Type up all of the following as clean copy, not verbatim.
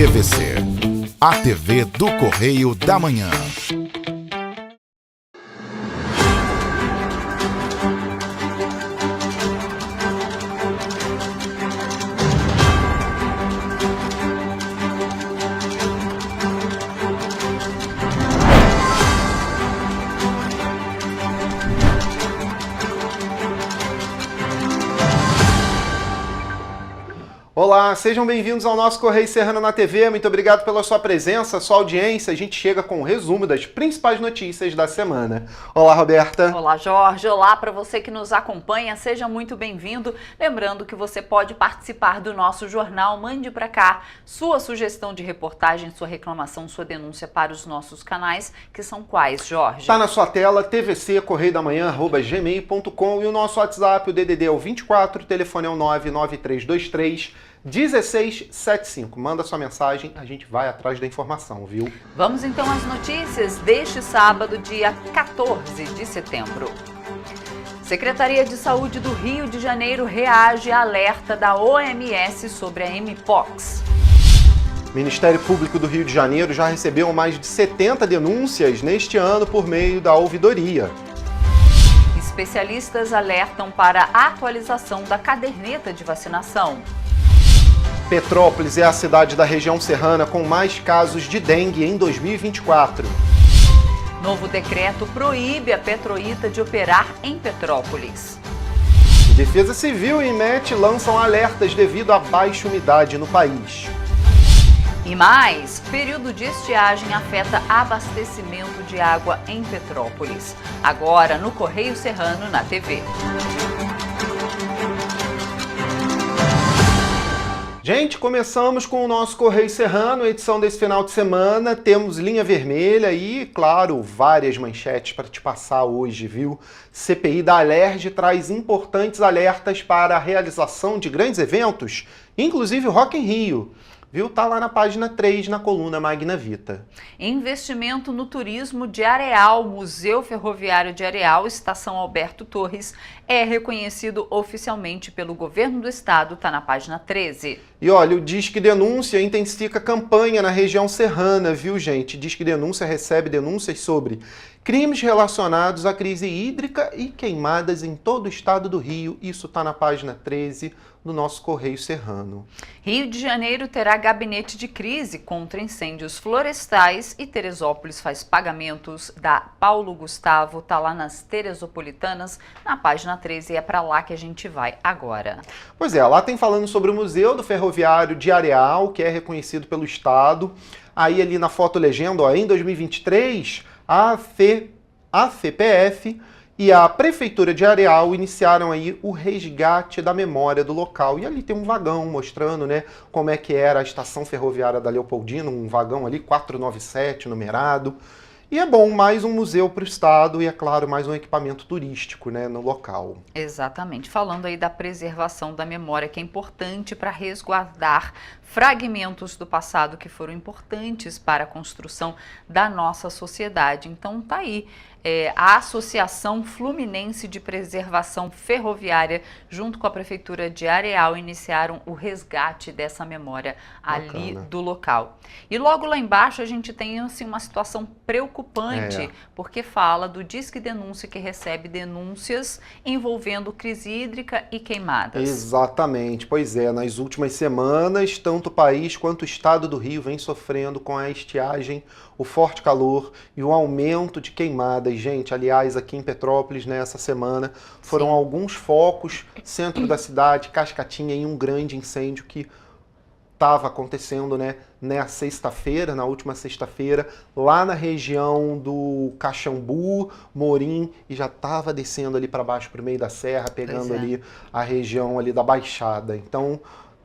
TVC, a TV do Correio da Manhã. Olá, sejam bem-vindos ao nosso Correio Serrano na TV. Muito obrigado pela sua presença, sua audiência. A gente chega com um resumo das principais notícias da semana. Olá, Roberta. Olá, Jorge. Olá para você que nos acompanha. Seja muito bem-vindo. Lembrando que você pode participar do nosso jornal. Mande para cá sua sugestão de reportagem, sua reclamação, sua denúncia para os nossos canais, que são quais, Jorge? Está na sua tela, tvccorreiodamanhã@gmail.com e o nosso WhatsApp, o DDD é o 24, o telefone é o 99323-1675. Manda sua mensagem, a gente vai atrás da informação, viu? Vamos então às notícias deste sábado, dia 14 de setembro. Secretaria de Saúde do Rio de Janeiro reage a alerta da OMS sobre a Mpox. Ministério Público do Rio de Janeiro já recebeu mais de 70 denúncias neste ano por meio da ouvidoria. Especialistas alertam para a atualização da caderneta de vacinação. Petrópolis é a cidade da região serrana com mais casos de dengue em 2024. Novo decreto proíbe a Petroita de operar em Petrópolis. Defesa Civil e IMET lançam alertas devido à baixa umidade no país. E mais, período de estiagem afeta abastecimento de água em Petrópolis. Agora no Correio Serrano na TV. Gente, começamos com o nosso Correio Serrano, edição desse final de semana. Temos linha vermelha e, claro, várias manchetes para te passar hoje, viu? CPI da Alerj traz importantes alertas para a realização de grandes eventos, inclusive o Rock in Rio. Viu? Tá lá na página 3, na coluna Magna Vita. Investimento no turismo de Areal, Museu Ferroviário de Areal, Estação Alberto Torres, é reconhecido oficialmente pelo governo do estado, tá na página 13. E olha, o Disque Denúncia intensifica a campanha na região serrana, viu, gente? Disque Denúncia recebe denúncias sobre crimes relacionados à crise hídrica e queimadas em todo o estado do Rio. Isso tá na página 13 do nosso Correio Serrano. Rio de Janeiro terá gabinete de crise contra incêndios florestais e Teresópolis faz pagamentos da Paulo Gustavo, tá lá nas Teresopolitanas, na página 13, é para lá que a gente vai agora. Pois é, lá tem falando sobre o Museu do Ferroviário de Areal, que é reconhecido pelo estado. Aí ali na foto legenda, ó, em 2023, a FPF e a Prefeitura de Areal iniciaram aí o resgate da memória do local. E ali tem um vagão mostrando, né, como é que era a estação ferroviária da Leopoldina, um vagão ali 497 numerado. E é bom, mais um museu para o estado e, é claro, mais um equipamento turístico, né, no local. Exatamente. Falando aí da preservação da memória, que é importante para resguardar fragmentos do passado que foram importantes para a construção da nossa sociedade. Então tá aí. A Associação Fluminense de Preservação Ferroviária, junto com a Prefeitura de Areal, iniciaram o resgate dessa memória ali do local. E logo lá embaixo a gente tem assim, uma situação preocupante, porque fala do Disque Denúncia, que recebe denúncias envolvendo crise hídrica e queimadas. Exatamente, pois é, nas últimas semanas, tanto o país quanto o estado do Rio vem sofrendo com a estiagem, o forte calor e o aumento de queimadas. Gente, aliás, aqui em Petrópolis, nessa semana, foram alguns focos, centro da cidade, Cascatinha, em um grande incêndio que estava acontecendo, né, na última sexta-feira, lá na região do Caxambu, Morim, e já estava descendo ali para baixo, para o meio da serra, pegando ali a região ali da Baixada. Então,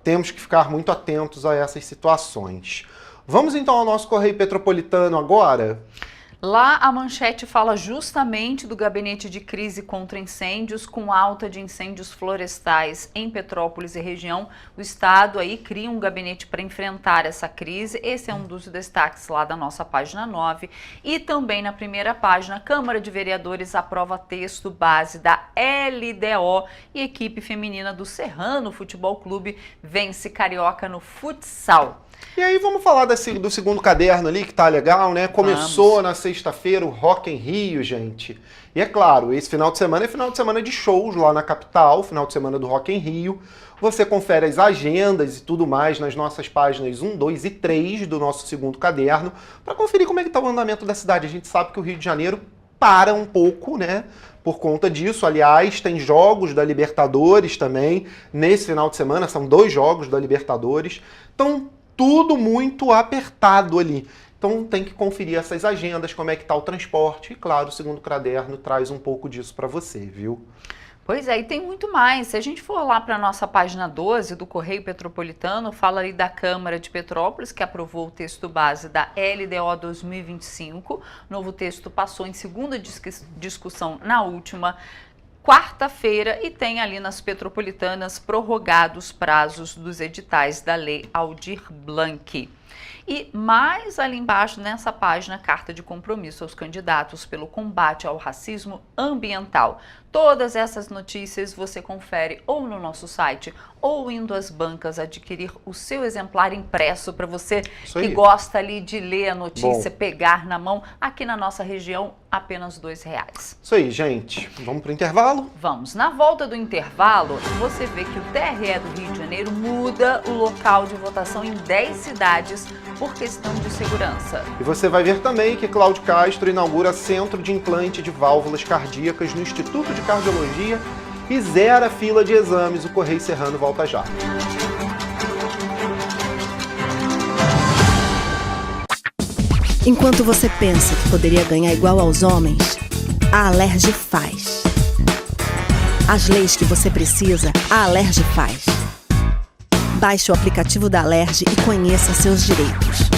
temos que ficar muito atentos a essas situações. Vamos então ao nosso Correio Petropolitano agora? Lá a manchete fala justamente do gabinete de crise contra incêndios, com alta de incêndios florestais em Petrópolis e região. O estado aí cria um gabinete para enfrentar essa crise. Esse é um dos destaques lá da nossa página 9. E também na primeira página, Câmara de Vereadores aprova texto base da LDO e equipe feminina do Serrano Futebol Clube vence Carioca no futsal. E aí vamos falar do segundo caderno ali, que tá legal, né? Começou na sexta-feira o Rock em Rio, gente. E é claro, esse final de semana é final de semana de shows lá na capital, final de semana do Rock em Rio. Você confere as agendas e tudo mais nas nossas páginas 1, 2 e 3 do nosso segundo caderno, para conferir como é que tá o andamento da cidade. A gente sabe que o Rio de Janeiro para um pouco, né? Por conta disso, aliás, tem jogos da Libertadores também. Nesse final de semana, são 2 jogos da Libertadores. Então, tudo muito apertado ali. Então tem que conferir essas agendas, como é que está o transporte. E claro, o segundo caderno traz um pouco disso para você, viu? Pois é, e tem muito mais. Se a gente for lá para a nossa página 12 do Correio Petropolitano, fala ali da Câmara de Petrópolis, que aprovou o texto base da LDO 2025. O novo texto passou em segunda discussão na última quarta-feira e tem ali nas petropolitanas prorrogados prazos dos editais da Lei Aldir Blanc. E mais ali embaixo, nessa página, carta de compromisso aos candidatos pelo combate ao racismo ambiental. Todas essas notícias você confere ou no nosso site ou indo às bancas adquirir o seu exemplar impresso para você que gosta ali de ler a notícia, pegar na mão. Aqui na nossa região, apenas R$2. Isso aí, gente. Vamos para o intervalo? Vamos. Na volta do intervalo, você vê que o TRE do Rio de Janeiro muda o local de votação em 10 cidades por questão de segurança. E você vai ver também que Cláudio Castro inaugura centro de implante de válvulas cardíacas no Instituto de Cardiologia e zera a fila de exames. O Correio Serrano volta já. Enquanto você pensa que poderia ganhar igual aos homens, a Alerj faz. As leis que você precisa, a Alerj faz. Baixe o aplicativo da Alerj e conheça seus direitos.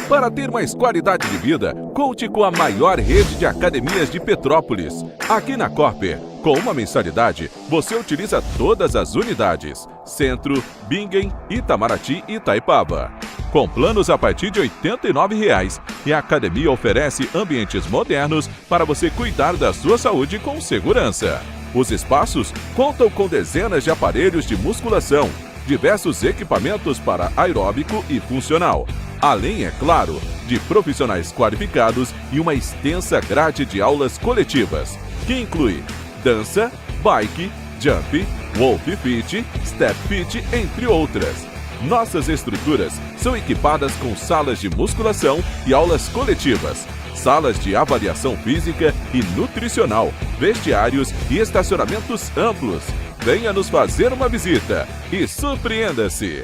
Para ter mais qualidade de vida, conte com a maior rede de academias de Petrópolis. Aqui na Corper, com uma mensalidade, você utiliza todas as unidades: Centro, Bingen, Itamaraty e Itaipava. Com planos a partir de R$ 89,00, e a academia oferece ambientes modernos para você cuidar da sua saúde com segurança. Os espaços contam com dezenas de aparelhos de musculação, diversos equipamentos para aeróbico e funcional, além, é claro, de profissionais qualificados e uma extensa grade de aulas coletivas, que inclui dança, bike, jump, wolf fit, step fit, entre outras. Nossas estruturas são equipadas com salas de musculação e aulas coletivas, salas de avaliação física e nutricional, vestiários e estacionamentos amplos. Venha nos fazer uma visita e surpreenda-se!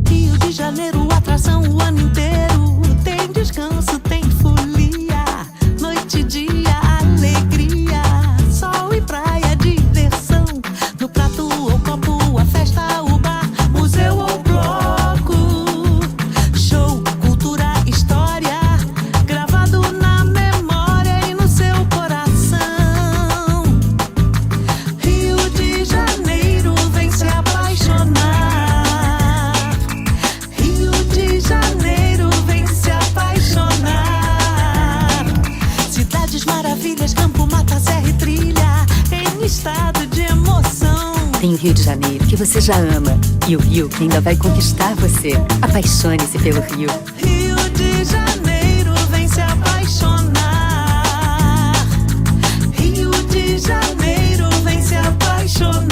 Rio de Janeiro, atração o ano inteiro. Tem descanso, tem folia, noite e dia, alegria, sol e praia, diversão. No prato ou copo, a festa, o bar, museu ou bloco. Show, cultura, história, gravado na memória e no seu coração. Rio de Janeiro, vem se apaixonar. Rio de Janeiro, vem se apaixonar. Cidades maravilhas, campo, mata, serra e trilha, em estado de emoção. Tem o Rio de Janeiro, que você já ama, e o Rio que ainda vai conquistar você. Apaixone-se pelo Rio. Rio de Janeiro, vem se apaixonar. Rio de Janeiro, vem se apaixonar.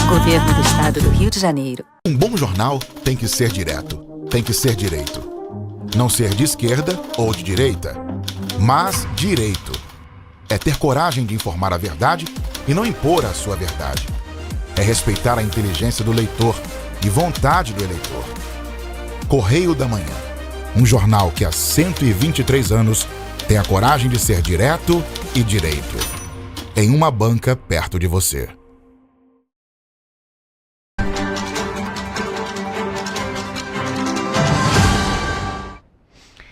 Governo do Estado do Rio de Janeiro. Um bom jornal tem que ser direto, tem que ser direito. Não ser de esquerda ou de direita, mas direito. É ter coragem de informar a verdade e não impor a sua verdade. É respeitar a inteligência do leitor e vontade do eleitor. Correio da Manhã, um jornal que há 123 anos tem a coragem de ser direto e direito. Em uma banca perto de você.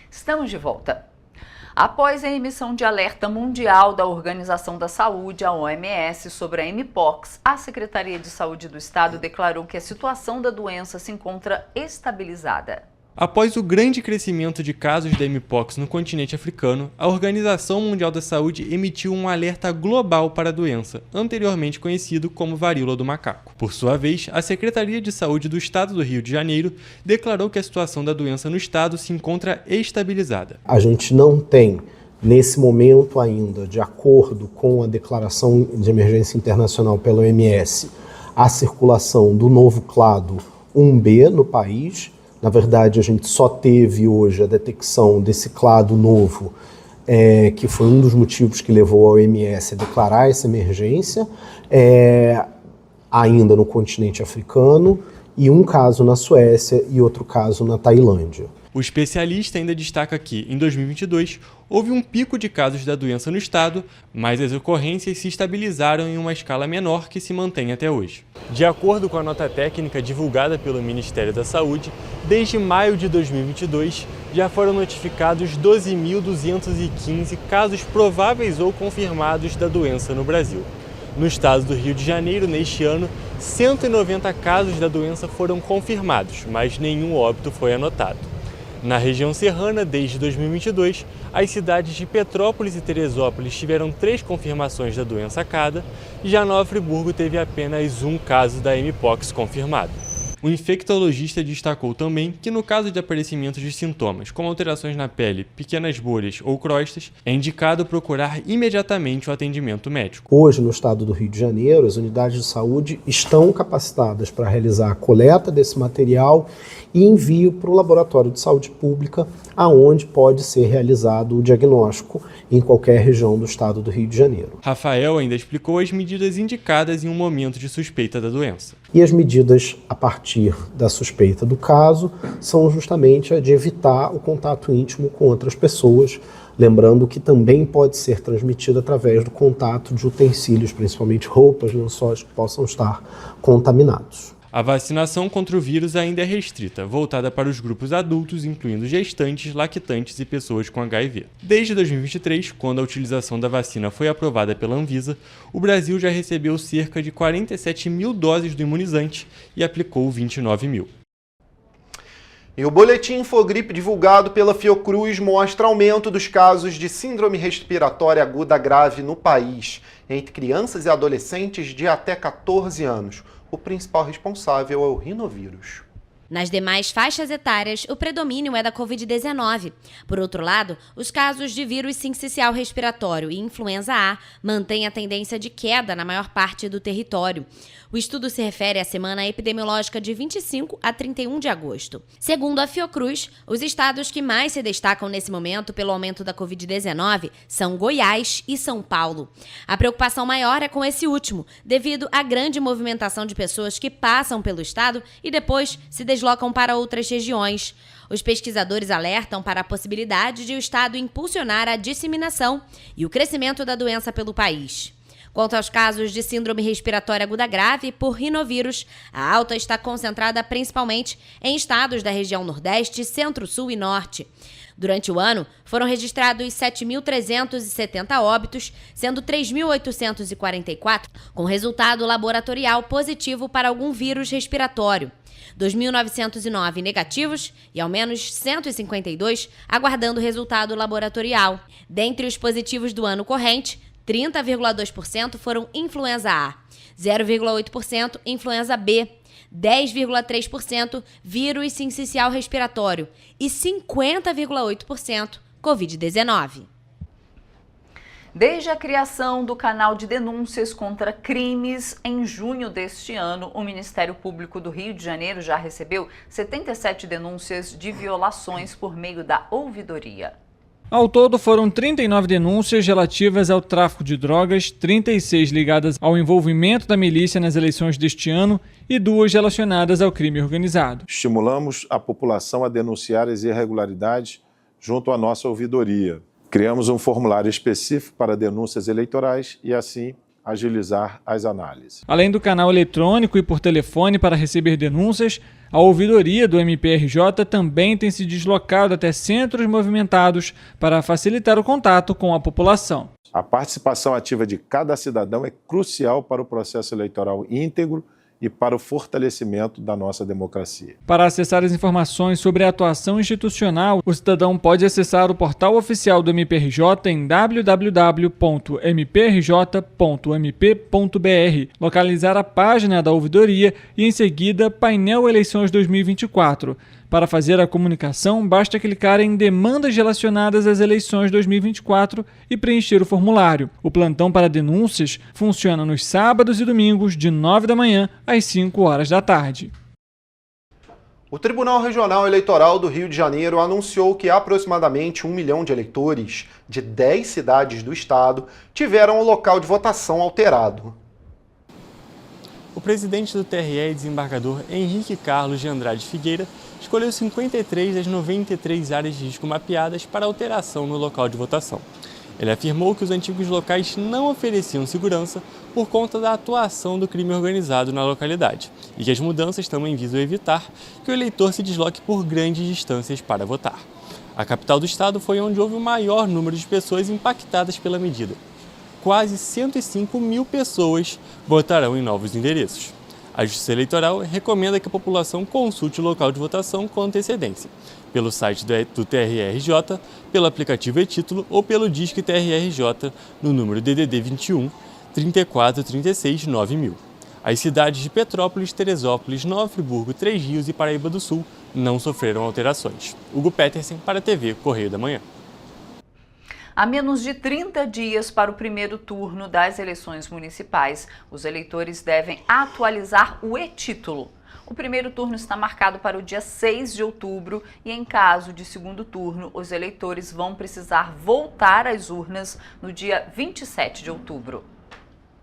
Estamos de volta. Após a emissão de alerta mundial da Organização da Saúde, a OMS, sobre a Mpox, a Secretaria de Saúde do Estado declarou que a situação da doença se encontra estabilizada. Após o grande crescimento de casos da Mpox no continente africano, a Organização Mundial da Saúde emitiu um alerta global para a doença, anteriormente conhecido como varíola do macaco. Por sua vez, a Secretaria de Saúde do Estado do Rio de Janeiro declarou que a situação da doença no estado se encontra estabilizada. A gente não tem, nesse momento ainda, de acordo com a declaração de emergência internacional pela OMS, a circulação do novo clado 1B no país. Na verdade, a gente só teve hoje a detecção desse clado novo, que foi um dos motivos que levou a OMS a declarar essa emergência, ainda no continente africano, e um caso na Suécia e outro caso na Tailândia. O especialista ainda destaca que, em 2022, houve um pico de casos da doença no estado, mas as ocorrências se estabilizaram em uma escala menor que se mantém até hoje. De acordo com a nota técnica divulgada pelo Ministério da Saúde, desde maio de 2022, já foram notificados 12.215 casos prováveis ou confirmados da doença no Brasil. No estado do Rio de Janeiro, neste ano, 190 casos da doença foram confirmados, mas nenhum óbito foi anotado. Na região serrana, desde 2022, as cidades de Petrópolis e Teresópolis tiveram 3 confirmações da doença cada, e já Nova Friburgo teve apenas um caso da Mpox confirmado. O infectologista destacou também que no caso de aparecimento de sintomas, como alterações na pele, pequenas bolhas ou crostas, é indicado procurar imediatamente o atendimento médico. Hoje, no estado do Rio de Janeiro, as unidades de saúde estão capacitadas para realizar a coleta desse material e envio para o Laboratório de Saúde Pública, aonde pode ser realizado o diagnóstico em qualquer região do estado do Rio de Janeiro. Rafael ainda explicou as medidas indicadas em um momento de suspeita da doença. E as medidas a partir da suspeita do caso são justamente a de evitar o contato íntimo com outras pessoas, lembrando que também pode ser transmitido através do contato de utensílios, principalmente roupas, lençóis que possam estar contaminados. A vacinação contra o vírus ainda é restrita, voltada para os grupos adultos, incluindo gestantes, lactantes e pessoas com HIV. Desde 2023, quando a utilização da vacina foi aprovada pela Anvisa, o Brasil já recebeu cerca de 47 mil doses do imunizante e aplicou 29 mil. E o boletim Infogripe divulgado pela Fiocruz mostra aumento dos casos de síndrome respiratória aguda grave no país, entre crianças e adolescentes de até 14 anos. O principal responsável é o rinovírus. Nas demais faixas etárias, o predomínio é da Covid-19. Por outro lado, os casos de vírus sincicial respiratório e influenza A mantêm a tendência de queda na maior parte do território. O estudo se refere à semana epidemiológica de 25 a 31 de agosto. Segundo a Fiocruz, os estados que mais se destacam nesse momento pelo aumento da Covid-19 são Goiás e São Paulo. A preocupação maior é com esse último, devido à grande movimentação de pessoas que passam pelo estado e depois se deslocam para outras regiões. Os pesquisadores alertam para a possibilidade de o estado impulsionar a disseminação e o crescimento da doença pelo país. Quanto aos casos de síndrome respiratória aguda grave por rinovírus, a alta está concentrada principalmente em estados da região Nordeste, Centro-Sul e Norte. Durante o ano, foram registrados 7.370 óbitos, sendo 3.844 com resultado laboratorial positivo para algum vírus respiratório. 2.909 negativos e ao menos 152 aguardando resultado laboratorial. Dentre os positivos do ano corrente, 30,2% foram influenza A, 0,8% influenza B, 10,3% vírus sincicial respiratório e 50,8% Covid-19. Desde a criação do canal de denúncias contra crimes em junho deste ano, o Ministério Público do Rio de Janeiro já recebeu 77 denúncias de violações por meio da ouvidoria. Ao todo, foram 39 denúncias relativas ao tráfico de drogas, 36 ligadas ao envolvimento da milícia nas eleições deste ano e 2 relacionadas ao crime organizado. Estimulamos a população a denunciar as irregularidades junto à nossa ouvidoria. Criamos um formulário específico para denúncias eleitorais e, assim, agilizar as análises. Além do canal eletrônico e por telefone para receber denúncias, a ouvidoria do MPRJ também tem se deslocado até centros movimentados para facilitar o contato com a população. A participação ativa de cada cidadão é crucial para o processo eleitoral íntegro e para o fortalecimento da nossa democracia. Para acessar as informações sobre a atuação institucional, o cidadão pode acessar o portal oficial do MPRJ em www.mprj.mp.br, localizar a página da ouvidoria e, em seguida, painel Eleições 2024. Para fazer a comunicação, basta clicar em Demandas relacionadas às eleições 2024 e preencher o formulário. O plantão para denúncias funciona nos sábados e domingos, de 9 da manhã às 5 horas da tarde. O Tribunal Regional Eleitoral do Rio de Janeiro anunciou que aproximadamente 1 milhão de eleitores de 10 cidades do estado tiveram o local de votação alterado. O presidente do TRE, desembargador Henrique Carlos de Andrade Figueira, escolheu 53 das 93 áreas de risco mapeadas para alteração no local de votação. Ele afirmou que os antigos locais não ofereciam segurança por conta da atuação do crime organizado na localidade e que as mudanças também visam evitar que o eleitor se desloque por grandes distâncias para votar. A capital do estado foi onde houve o maior número de pessoas impactadas pela medida. Quase 105 mil pessoas votarão em novos endereços. A Justiça Eleitoral recomenda que a população consulte o local de votação com antecedência, pelo site do TRE-RJ, pelo aplicativo e-Título ou pelo Disque TRE-RJ no número DDD 21 34 36 9000. As cidades de Petrópolis, Teresópolis, Nova Friburgo, Três Rios e Paraíba do Sul não sofreram alterações. Hugo Petersen para a TV Correio da Manhã. A menos de 30 dias para o primeiro turno das eleições municipais, os eleitores devem atualizar o e-Título. O primeiro turno está marcado para o dia 6 de outubro e, em caso de segundo turno, os eleitores vão precisar voltar às urnas no dia 27 de outubro.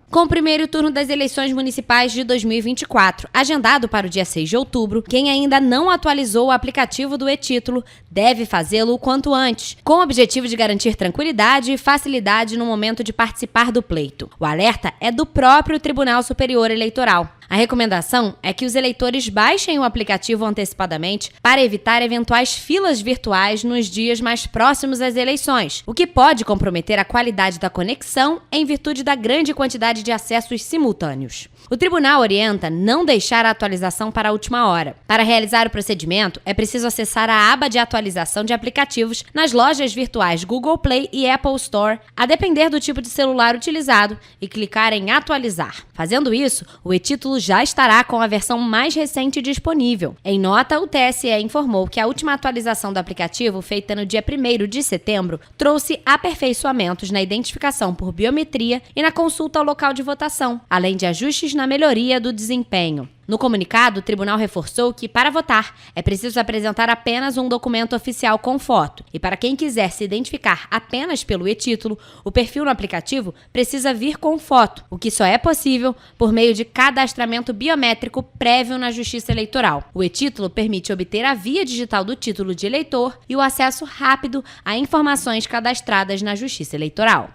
Com o primeiro turno das eleições municipais de 2024, agendado para o dia 6 de outubro, quem ainda não atualizou o aplicativo do e-Título deve fazê-lo o quanto antes, com o objetivo de garantir tranquilidade e facilidade no momento de participar do pleito. O alerta é do próprio Tribunal Superior Eleitoral. A recomendação é que os eleitores baixem o aplicativo antecipadamente para evitar eventuais filas virtuais nos dias mais próximos às eleições, o que pode comprometer a qualidade da conexão em virtude da grande quantidade de acessos simultâneos. O tribunal orienta não deixar a atualização para a última hora. Para realizar o procedimento, é preciso acessar a aba de atualização de aplicativos nas lojas virtuais Google Play e Apple Store, a depender do tipo de celular utilizado, e clicar em atualizar. Fazendo isso, o e-Título já estará com a versão mais recente disponível. Em nota, o TSE informou que a última atualização do aplicativo, feita no dia 1º de setembro, trouxe aperfeiçoamentos na identificação por biometria e na consulta ao local de votação, além de ajustes na melhoria do desempenho. No comunicado, o tribunal reforçou que, para votar, é preciso apresentar apenas um documento oficial com foto. E para quem quiser se identificar apenas pelo e-Título, o perfil no aplicativo precisa vir com foto, o que só é possível por meio de cadastramento biométrico prévio na Justiça Eleitoral. O e-Título permite obter a via digital do título de eleitor e o acesso rápido a informações cadastradas na Justiça Eleitoral.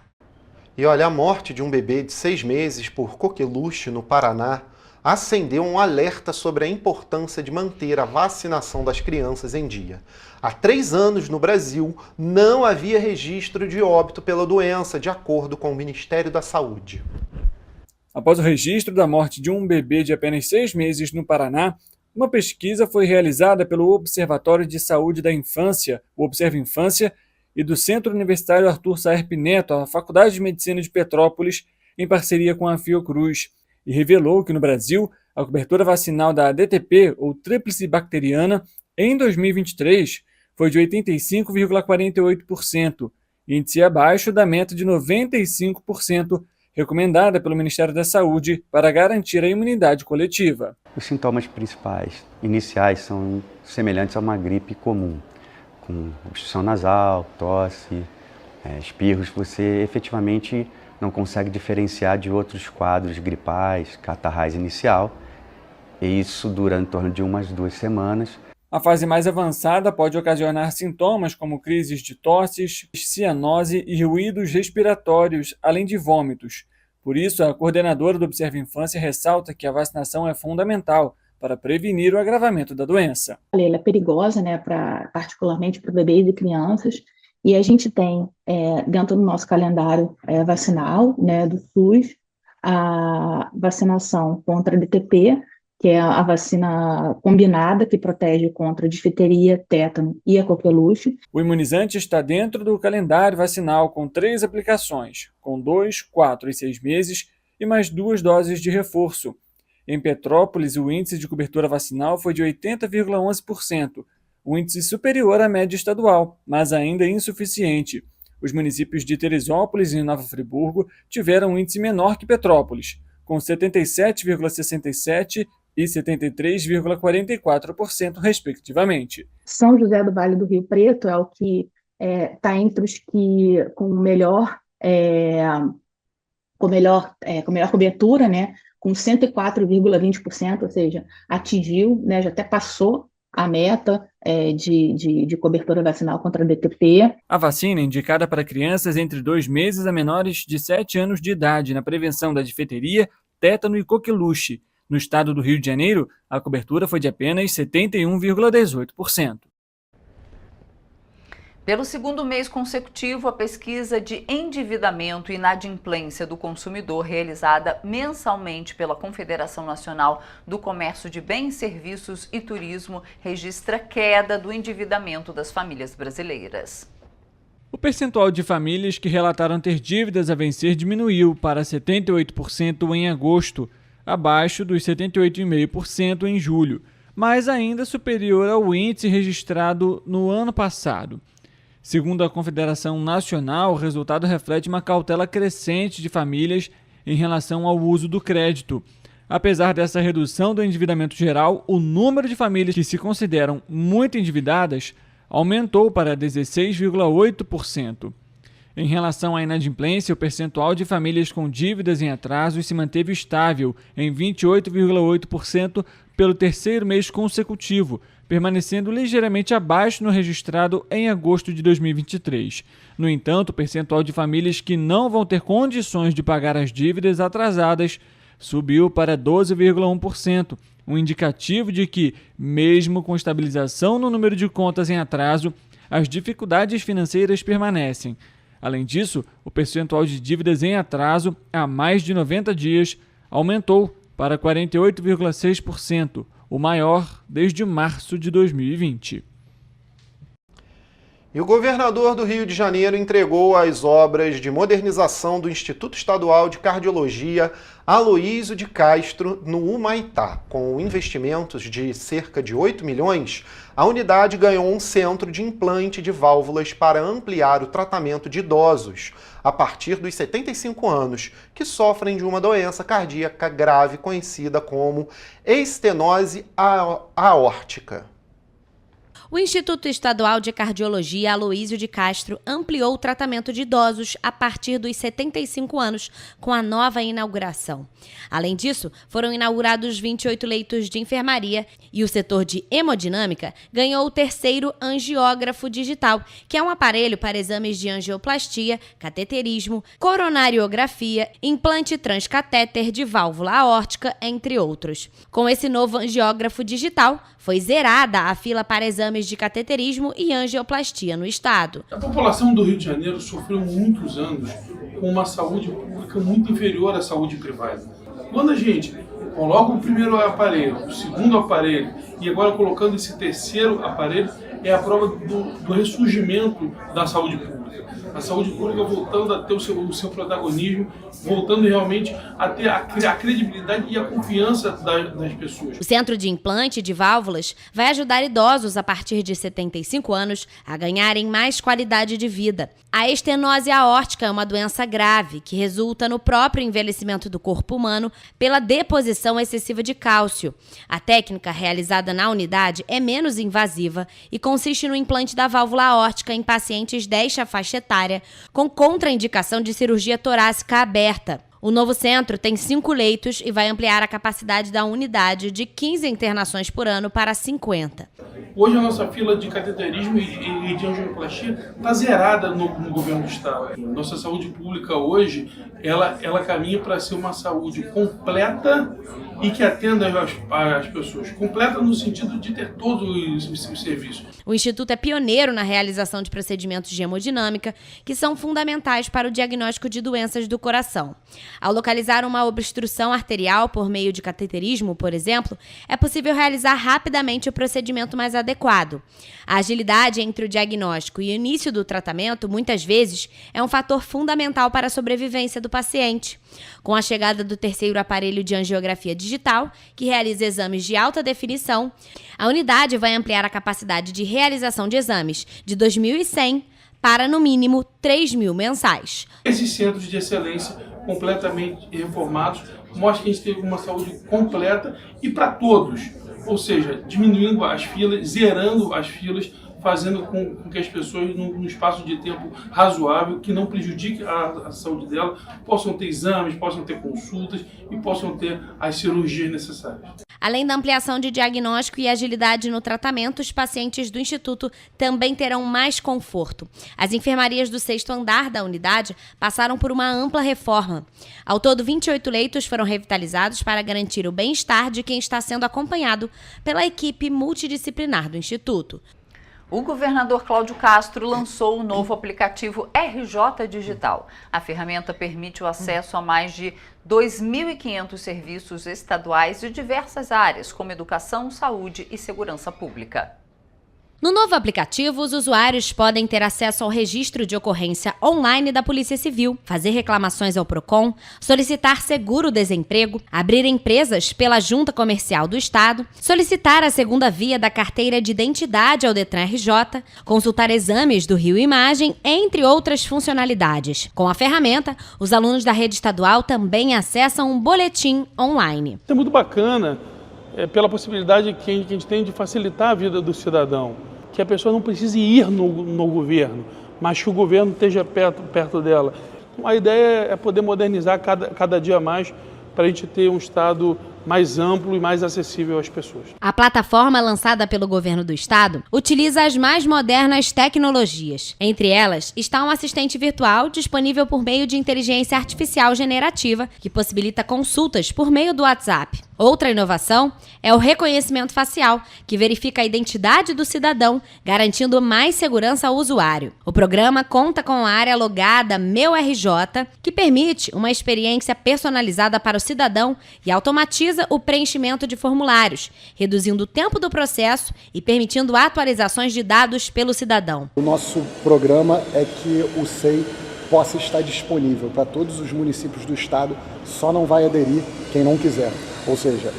E olha, a morte de um bebê de 6 meses por coqueluche no Paraná acendeu um alerta sobre a importância de manter a vacinação das crianças em dia. Há 3 anos, no Brasil, não havia registro de óbito pela doença, de acordo com o Ministério da Saúde. Após o registro da morte de um bebê de apenas 6 meses no Paraná, uma pesquisa foi realizada pelo Observatório de Saúde da Infância, o Observa Infância, e do Centro Universitário Arthur Saerp Neto, a Faculdade de Medicina de Petrópolis, em parceria com a Fiocruz, e revelou que no Brasil a cobertura vacinal da DTP, ou tríplice bacteriana, em 2023 foi de 85,48%, índice abaixo da meta de 95% recomendada pelo Ministério da Saúde para garantir a imunidade coletiva. Os sintomas principais iniciais são semelhantes a uma gripe comum, com obstrução nasal, tosse, espirros. Você efetivamente não consegue diferenciar de outros quadros gripais, catarrais inicial, e isso dura em torno de 1 a 2 semanas. A fase mais avançada pode ocasionar sintomas como crises de tosses, cianose e ruídos respiratórios, além de vômitos. Por isso, a coordenadora do Observa Infância ressalta que a vacinação é fundamental para prevenir o agravamento da doença. Ela é perigosa, particularmente para bebês e crianças, e a gente tem, dentro do nosso calendário vacinal, do SUS, a vacinação contra a DTP, que é a vacina combinada, que protege contra difteria, tétano e a coqueluche. O imunizante está dentro do calendário vacinal com 3 aplicações, com 2, 4 e 6 meses e mais 2 doses de reforço. Em Petrópolis, o índice de cobertura vacinal foi de 80,11%, um índice superior à média estadual, mas ainda insuficiente. Os municípios de Teresópolis e Nova Friburgo tiveram um índice menor que Petrópolis, com 77,67% e 73,44%, respectivamente. São José do Vale do Rio Preto é o que está entre os que com melhor cobertura, né, com 104,20%, ou seja, atingiu, né, já até passou a meta de cobertura vacinal contra a DTP. A vacina é indicada para crianças entre 2 meses a menores de 7 anos de idade na prevenção da difteria, tétano e coqueluche. No estado do Rio de Janeiro, a cobertura foi de apenas 71,18%. Pelo segundo mês consecutivo, a pesquisa de endividamento e inadimplência do consumidor realizada mensalmente pela Confederação Nacional do Comércio de Bens, Serviços e Turismo registra queda do endividamento das famílias brasileiras. O percentual de famílias que relataram ter dívidas a vencer diminuiu para 78% em agosto, abaixo dos 78,5% em julho, mas ainda superior ao índice registrado no ano passado. Segundo a Confederação Nacional, o resultado reflete uma cautela crescente de famílias em relação ao uso do crédito. Apesar dessa redução do endividamento geral, o número de famílias que se consideram muito endividadas aumentou para 16,8%. Em relação à inadimplência, o percentual de famílias com dívidas em atraso se manteve estável em 28,8% pelo terceiro mês consecutivo, permanecendo ligeiramente abaixo no registrado em agosto de 2023. No entanto, o percentual de famílias que não vão ter condições de pagar as dívidas atrasadas subiu para 12,1%, um indicativo de que, mesmo com estabilização no número de contas em atraso, as dificuldades financeiras permanecem. Além disso, o percentual de dívidas em atraso há mais de 90 dias aumentou para 48,6%, o maior desde março de 2020. E o governador do Rio de Janeiro entregou as obras de modernização do Instituto Estadual de Cardiologia Aloísio de Castro, no Humaitá. Com investimentos de cerca de 8 milhões, a unidade ganhou um centro de implante de válvulas para ampliar o tratamento de idosos a partir dos 75 anos, que sofrem de uma doença cardíaca grave conhecida como estenose aórtica. O Instituto Estadual de Cardiologia Aloísio de Castro ampliou o tratamento de idosos a partir dos 75 anos, com a nova inauguração. Além disso, foram inaugurados 28 leitos de enfermaria e o setor de hemodinâmica ganhou o terceiro angiógrafo digital, que é um aparelho para exames de angioplastia, cateterismo, coronariografia, implante transcatéter de válvula aórtica, entre outros. Com esse novo angiógrafo digital, foi zerada a fila para exames de cateterismo e angioplastia no estado. A população do Rio de Janeiro sofreu muitos anos com uma saúde pública muito inferior à saúde privada. Quando a gente coloca o primeiro aparelho, o segundo aparelho e agora colocando esse terceiro aparelho, é a prova do ressurgimento da saúde pública. A saúde pública voltando a ter o seu protagonismo, voltando realmente a ter a credibilidade e a confiança das pessoas. O Centro de Implante de Válvulas vai ajudar idosos a partir de 75 anos a ganharem mais qualidade de vida. A estenose aórtica é uma doença grave que resulta no próprio envelhecimento do corpo humano pela deposição excessiva de cálcio. A técnica realizada na unidade é menos invasiva e consiste no implante da válvula aórtica em pacientes desta faixa etária com contraindicação de cirurgia torácica aberta. O novo centro tem 5 leitos e vai ampliar a capacidade da unidade de 15 internações por ano para 50. Hoje a nossa fila de cateterismo e de angioplastia está zerada no governo do estado. Nossa saúde pública hoje, ela caminha para ser uma saúde completa e que atenda as pessoas. Completa no sentido de ter todos os serviços. O Instituto é pioneiro na realização de procedimentos de hemodinâmica, que são fundamentais para o diagnóstico de doenças do coração. Ao localizar uma obstrução arterial por meio de cateterismo, por exemplo, é possível realizar rapidamente o procedimento mais adequado. A agilidade entre o diagnóstico e o início do tratamento, muitas vezes, é um fator fundamental para a sobrevivência do paciente. Com a chegada do terceiro aparelho de angiografia digital, que realiza exames de alta definição, a unidade vai ampliar a capacidade de realização de exames de 2.100 para, no mínimo, 3.000 mensais. Esses centros de excelência completamente reformados mostram que a gente teve uma saúde completa e para todos, ou seja, diminuindo as filas, zerando as filas, fazendo com que as pessoas, num espaço de tempo razoável, que não prejudique a saúde dela, possam ter exames, possam ter consultas e possam ter as cirurgias necessárias. Além da ampliação de diagnóstico e agilidade no tratamento, os pacientes do Instituto também terão mais conforto. As enfermarias do 6º andar da unidade passaram por uma ampla reforma. Ao todo, 28 leitos foram revitalizados para garantir o bem-estar de quem está sendo acompanhado pela equipe multidisciplinar do Instituto. O governador Cláudio Castro lançou o novo aplicativo RJ Digital. A ferramenta permite o acesso a mais de 2.500 serviços estaduais de diversas áreas, como educação, saúde e segurança pública. No novo aplicativo, os usuários podem ter acesso ao registro de ocorrência online da Polícia Civil, fazer reclamações ao PROCON, solicitar seguro-desemprego, abrir empresas pela Junta Comercial do Estado, solicitar a segunda via da carteira de identidade ao Detran RJ, consultar exames do Rio Imagem, entre outras funcionalidades. Com a ferramenta, os alunos da rede estadual também acessam um boletim online. É muito bacana pela possibilidade que a gente tem de facilitar a vida do cidadão. Que a pessoa não precise ir no governo, mas que o governo esteja perto dela. A ideia é poder modernizar cada dia mais para a gente ter um Estado mais amplo e mais acessível às pessoas. A plataforma lançada pelo governo do estado utiliza as mais modernas tecnologias. Entre elas está um assistente virtual disponível por meio de inteligência artificial generativa, que possibilita consultas por meio do WhatsApp. Outra inovação é o reconhecimento facial, que verifica a identidade do cidadão, garantindo mais segurança ao usuário. O programa conta com a área logada Meu RJ, que permite uma experiência personalizada para o cidadão e automatiza o preenchimento de formulários, reduzindo o tempo do processo e permitindo atualizações de dados pelo cidadão. O nosso programa é que o SEI possa estar disponível para todos os municípios do estado, só não vai aderir quem não quiser. Ou seja,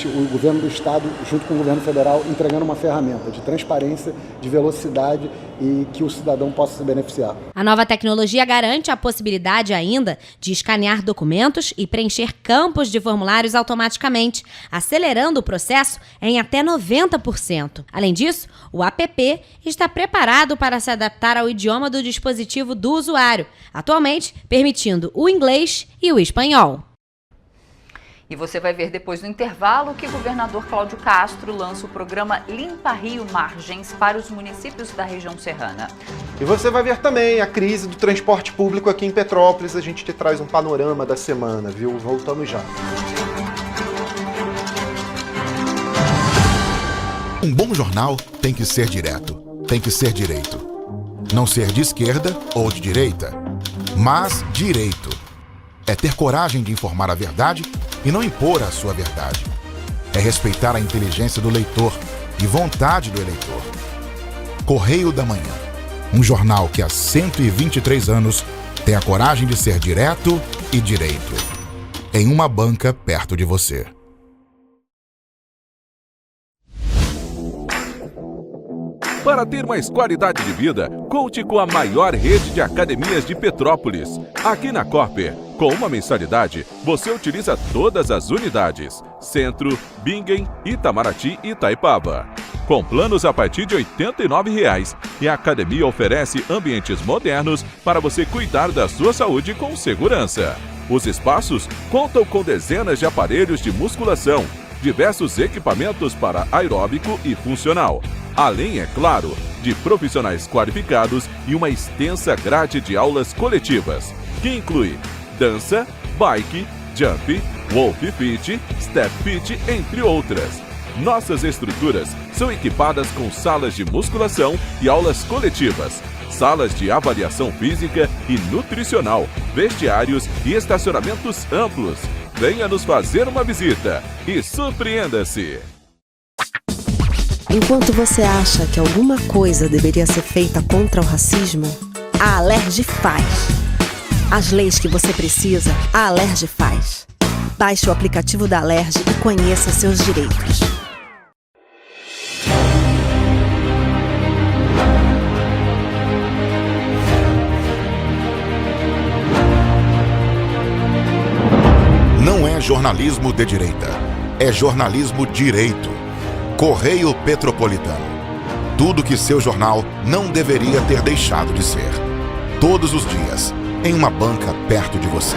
o governo do estado, junto com o governo federal, entregando uma ferramenta de transparência, de velocidade e que o cidadão possa se beneficiar. A nova tecnologia garante a possibilidade ainda de escanear documentos e preencher campos de formulários automaticamente, acelerando o processo em até 90%. Além disso, o app está preparado para se adaptar ao idioma do dispositivo do usuário, atualmente permitindo o inglês e o espanhol. E você vai ver depois do intervalo que o governador Cláudio Castro lança o programa Limpa Rio Margens para os municípios da região serrana. E você vai ver também a crise do transporte público aqui em Petrópolis. A gente te traz um panorama da semana, viu? Voltamos já. Um bom jornal tem que ser direto, tem que ser direito. Não ser de esquerda ou de direita, mas direito. É ter coragem de informar a verdade e não impor a sua verdade. É respeitar a inteligência do leitor e vontade do eleitor. Correio da Manhã, um jornal que há 123 anos tem a coragem de ser direto e direito. Em uma banca perto de você. Para ter mais qualidade de vida, conte com a maior rede de academias de Petrópolis. Aqui na Corper, com uma mensalidade, você utiliza todas as unidades: Centro, Bingen, Itamaraty e Itaipava. Com planos a partir de R$ 89,00, e a academia oferece ambientes modernos para você cuidar da sua saúde com segurança. Os espaços contam com dezenas de aparelhos de musculação, diversos equipamentos para aeróbico e funcional. Além, é claro, de profissionais qualificados e uma extensa grade de aulas coletivas, que inclui dança, bike, jump, wolf fit, step fit, entre outras. Nossas estruturas são equipadas com salas de musculação e aulas coletivas, salas de avaliação física e nutricional, vestiários e estacionamentos amplos. Venha nos fazer uma visita e surpreenda-se! Enquanto você acha que alguma coisa deveria ser feita contra o racismo, a Alerj faz. As leis que você precisa, a Alerj faz. Baixe o aplicativo da Alerj e conheça seus direitos. Não é jornalismo de direita, é jornalismo direito. Correio Petropolitano. Tudo que seu jornal não deveria ter deixado de ser. Todos os dias, em uma banca perto de você.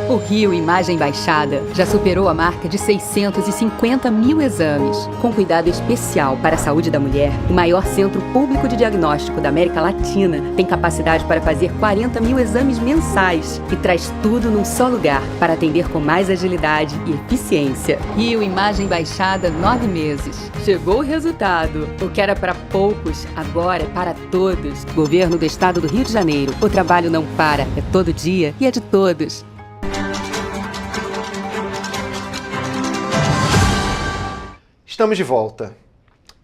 O Rio Imagem Baixada já superou a marca de 650 mil exames. Com cuidado especial para a saúde da mulher, o maior centro público de diagnóstico da América Latina tem capacidade para fazer 40 mil exames mensais e traz tudo num só lugar para atender com mais agilidade e eficiência. Rio Imagem Baixada, 9 meses. Chegou o resultado. O que era para poucos, agora é para todos. Governo do Estado do Rio de Janeiro. O trabalho não para, é todo dia e é de todos. Estamos de volta.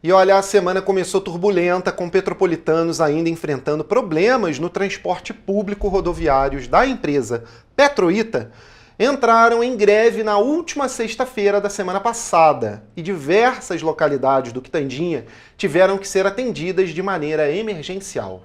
E olha, a semana começou turbulenta, com petropolitanos ainda enfrentando problemas no transporte público rodoviário da empresa Petroita. Entraram em greve na última sexta-feira da semana passada e diversas localidades do Quitandinha tiveram que ser atendidas de maneira emergencial.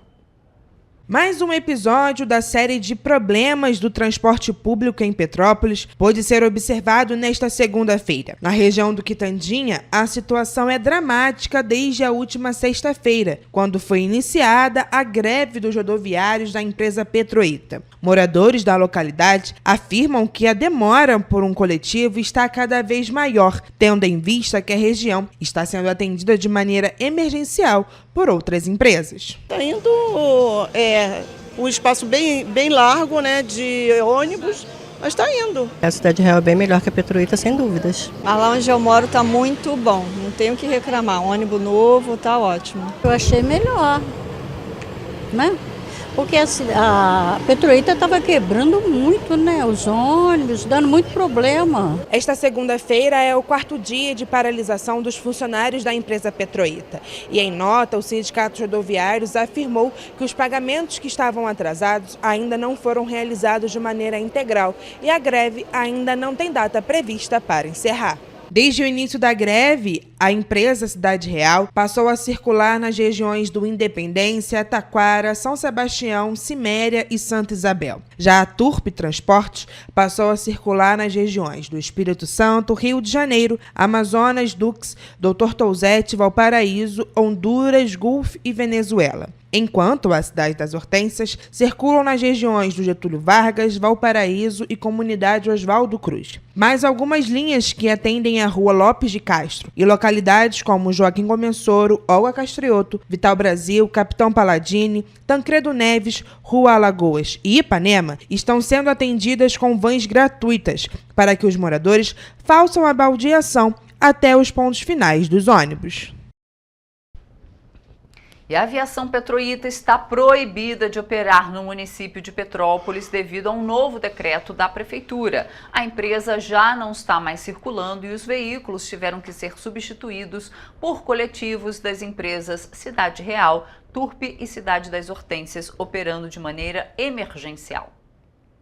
Mais um episódio da série de problemas do transporte público em Petrópolis pôde ser observado nesta segunda-feira. Na região do Quitandinha, a situação é dramática desde a última sexta-feira, quando foi iniciada a greve dos rodoviários da empresa Petroita. Moradores da localidade afirmam que a demora por um coletivo está cada vez maior, tendo em vista que a região está sendo atendida de maneira emergencial por outras empresas. Está indo um espaço bem largo, né, de ônibus, mas está indo. A Cidade Real é bem melhor que a Petroita, sem dúvidas. Mas lá onde eu moro está muito bom, não tenho o que reclamar. Um ônibus novo está ótimo. Eu achei melhor, né? Porque a Petroita estava quebrando muito, né? Os ônibus, dando muito problema. Esta segunda-feira é o 4º dia de paralisação dos funcionários da empresa Petroita. E em nota, o Sindicato Rodoviários afirmou que os pagamentos que estavam atrasados ainda não foram realizados de maneira integral e a greve ainda não tem data prevista para encerrar. Desde o início da greve, a empresa Cidade Real passou a circular nas regiões do Independência, Taquara, São Sebastião, Ciméria e Santa Isabel. Já a Turp Transportes passou a circular nas regiões do Espírito Santo, Rio de Janeiro, Amazonas, Dux, Dr. Touzete, Valparaíso, Honduras, Gulf e Venezuela. Enquanto a Cidade das Hortênsias circulam nas regiões do Getúlio Vargas, Valparaíso e Comunidade Oswaldo Cruz. Mais algumas linhas que atendem a Rua Lopes de Castro e localidades como Joaquim Comensoro, Olga Castrioto, Vital Brasil, Capitão Paladini, Tancredo Neves, Rua Alagoas e Ipanema estão sendo atendidas com vans gratuitas para que os moradores façam a baldeação até os pontos finais dos ônibus. E a aviação Petroita está proibida de operar no município de Petrópolis devido a um novo decreto da prefeitura. A empresa já não está mais circulando e os veículos tiveram que ser substituídos por coletivos das empresas Cidade Real, Turp e Cidade das Hortênsias operando de maneira emergencial.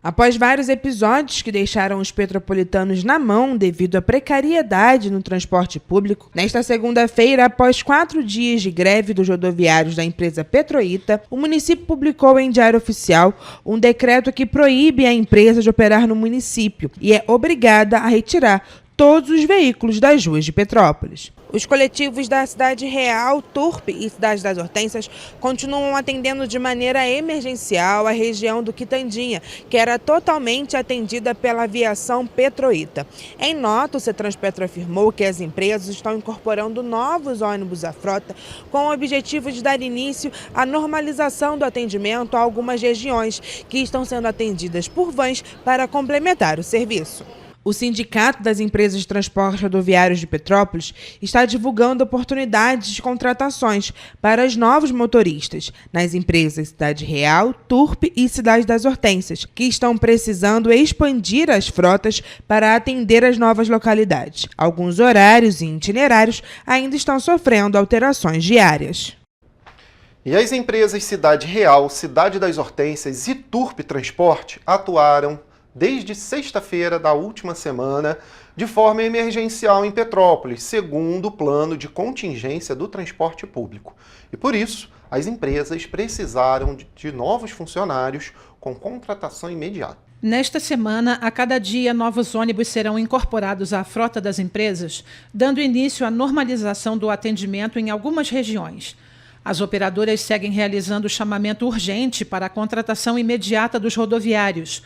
Após vários episódios que deixaram os petropolitanos na mão devido à precariedade no transporte público, nesta segunda-feira, após 4 dias de greve dos rodoviários da empresa Petroita, o município publicou em Diário Oficial um decreto que proíbe a empresa de operar no município e é obrigada a retirar todos os veículos das ruas de Petrópolis. Os coletivos da Cidade Real, Turp e Cidade das Hortênsias continuam atendendo de maneira emergencial a região do Quitandinha, que era totalmente atendida pela aviação Petroita. Em nota, o Cetranspetro afirmou que as empresas estão incorporando novos ônibus à frota com o objetivo de dar início à normalização do atendimento a algumas regiões que estão sendo atendidas por vans para complementar o serviço. O Sindicato das Empresas de Transporte Rodoviários de Petrópolis está divulgando oportunidades de contratações para os novos motoristas nas empresas Cidade Real, Turpe e Cidade das Hortênsias, que estão precisando expandir as frotas para atender as novas localidades. Alguns horários e itinerários ainda estão sofrendo alterações diárias. E as empresas Cidade Real, Cidade das Hortênsias e Turpe Transporte atuaram desde sexta-feira da última semana de forma emergencial em Petrópolis, segundo o plano de contingência do transporte público. E por isso, as empresas precisaram de novos funcionários com contratação imediata. Nesta semana, a cada dia, novos ônibus serão incorporados à frota das empresas, dando início à normalização do atendimento em algumas regiões. As operadoras seguem realizando o chamamento urgente para a contratação imediata dos rodoviários.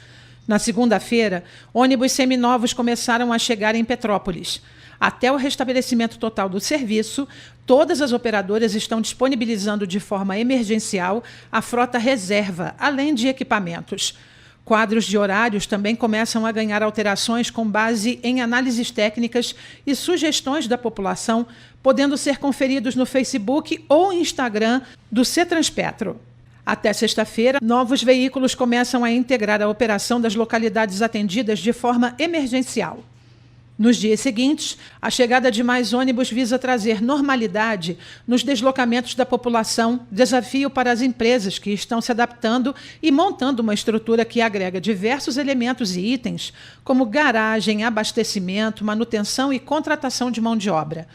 Na segunda-feira, ônibus seminovos começaram a chegar em Petrópolis. Até o restabelecimento total do serviço, todas as operadoras estão disponibilizando de forma emergencial a frota reserva, além de equipamentos. Quadros de horários também começam a ganhar alterações com base em análises técnicas e sugestões da população, podendo ser conferidos no Facebook ou Instagram do CETranspetro. Até sexta-feira, novos veículos começam a integrar a operação das localidades atendidas de forma emergencial. Nos dias seguintes, a chegada de mais ônibus visa trazer normalidade nos deslocamentos da população, desafio para as empresas que estão se adaptando e montando uma estrutura que agrega diversos elementos e itens, como garagem, abastecimento, manutenção e contratação de mão de obra.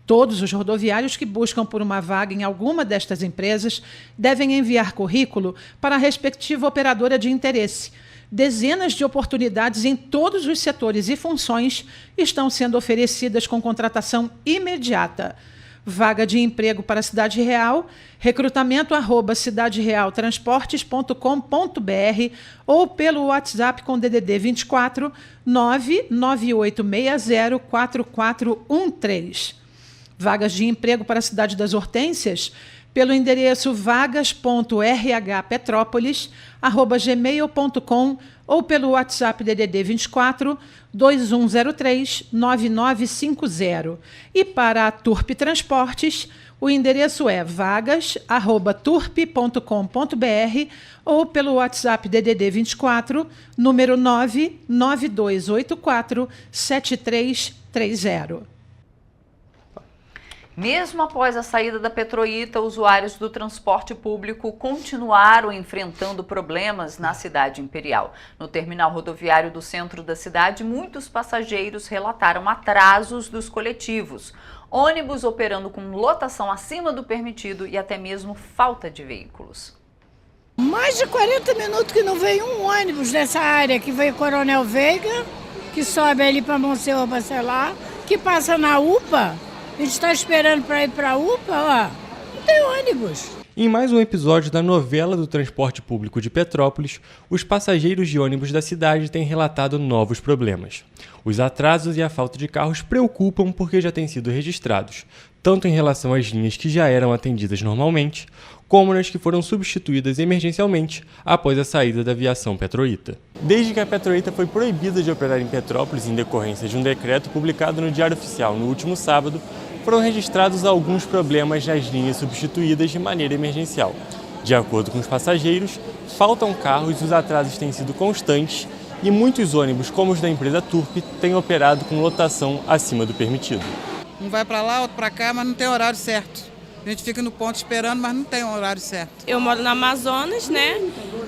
Todos os rodoviários que buscam por uma vaga em alguma destas empresas devem enviar currículo para a respectiva operadora de interesse. Dezenas de oportunidades em todos os setores e funções estão sendo oferecidas com contratação imediata. Vaga de emprego para a Cidade Real, recrutamento@cidaderealtransportes.com.br ou pelo WhatsApp com DDD 24 99860 4413. Vagas de emprego para a Cidade das Hortênsias pelo endereço vagas.rhpetropolis@gmail.com ou pelo WhatsApp DDD 24 2103 9950. E para a Turpe Transportes, o endereço é vagas@turpe.com.br ou pelo WhatsApp DDD 24 número 99284 7330. Mesmo após a saída da Petroita, usuários do transporte público continuaram enfrentando problemas na cidade imperial. No terminal rodoviário do centro da cidade, muitos passageiros relataram atrasos dos coletivos, ônibus operando com lotação acima do permitido e até mesmo falta de veículos. Mais de 40 minutos que não veio um ônibus nessa área, que veio Coronel Veiga, que sobe ali para Monsenhor Bacelar, que passa na UPA. A gente está esperando para ir para a UPA, ó, não tem ônibus. Em mais um episódio da novela do transporte público de Petrópolis, os passageiros de ônibus da cidade têm relatado novos problemas. Os atrasos e a falta de carros preocupam porque já têm sido registrados, tanto em relação às linhas que já eram atendidas normalmente, como nas que foram substituídas emergencialmente após a saída da aviação Petroita. Desde que a Petroita foi proibida de operar em Petrópolis em decorrência de um decreto publicado no Diário Oficial no último sábado, foram registrados alguns problemas nas linhas substituídas de maneira emergencial. De acordo com os passageiros, faltam carros e os atrasos têm sido constantes e muitos ônibus, como os da empresa Turpe, têm operado com lotação acima do permitido. Um vai para lá, outro para cá, mas não tem horário certo. A gente fica no ponto esperando, mas não tem um horário certo. Eu moro no Amazonas, né?